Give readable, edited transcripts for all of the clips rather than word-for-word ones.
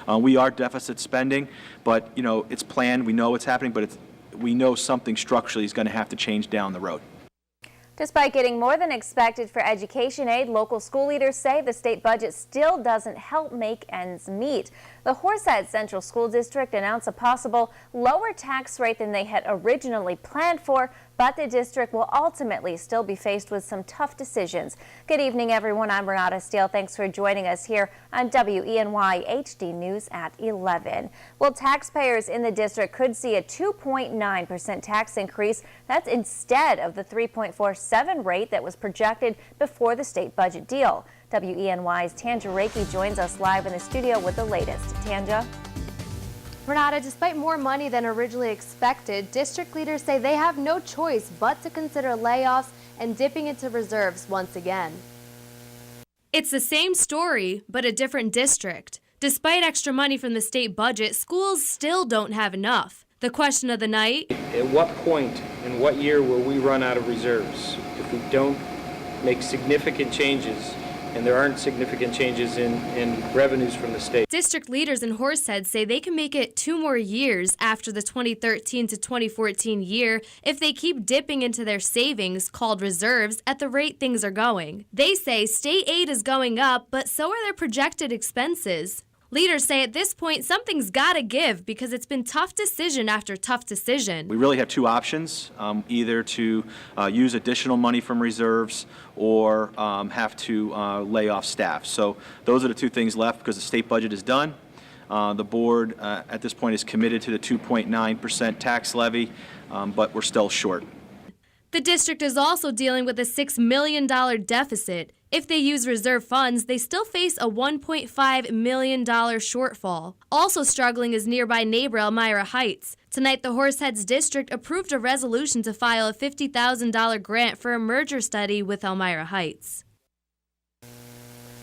we are deficit spending, but it's planned. We know it's happening, but we know something structurally is going to have to change down the road. Despite getting more than expected for education aid, local school leaders say the state budget still doesn't help make ends meet. The Horseheads Central School District announced a possible lower tax rate than they had originally planned for, but the district will ultimately still be faced with some tough decisions. Good evening, everyone. I'm Renata Steele. Thanks for joining us here on WENY HD News at 11. Well, taxpayers in the district could see a 2.9% tax increase. That's instead of the 3.47 rate that was projected before the state budget deal. WENY's Tanja Rekhi joins us live in the studio with the latest. Tanja? Renata, despite more money than originally expected, district leaders say they have no choice but to consider layoffs and dipping into reserves once again. It's the same story, but a different district. Despite extra money from the state budget, schools still don't have enough. The question of the night: at what point in what year will we run out of reserves if we don't make significant changes? And there aren't significant changes in revenues from the state. District leaders in Horseheads say they can make it 2 more years after the 2013 to 2014 year if they keep dipping into their savings, called reserves, at the rate things are going. They say state aid is going up, but so are their projected expenses. Leaders say at this point something's got to give because it's been tough decision after tough decision. We really have two options, either to use additional money from reserves or have to lay off staff. So those are the two things left because the state budget is done. The board at this point is committed to the 2.9% tax levy, but we're still short. The district is also dealing with a $6 million deficit. If they use reserve funds, they still face a $1.5 million shortfall. Also struggling is nearby neighbor Elmira Heights. Tonight, the Horseheads district approved a resolution to file a $50,000 grant for a merger study with Elmira Heights.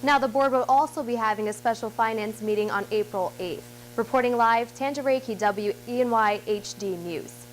Now, the board will also be having a special finance meeting on April 8th. Reporting live, Tanja Rekhi, WENY HD News.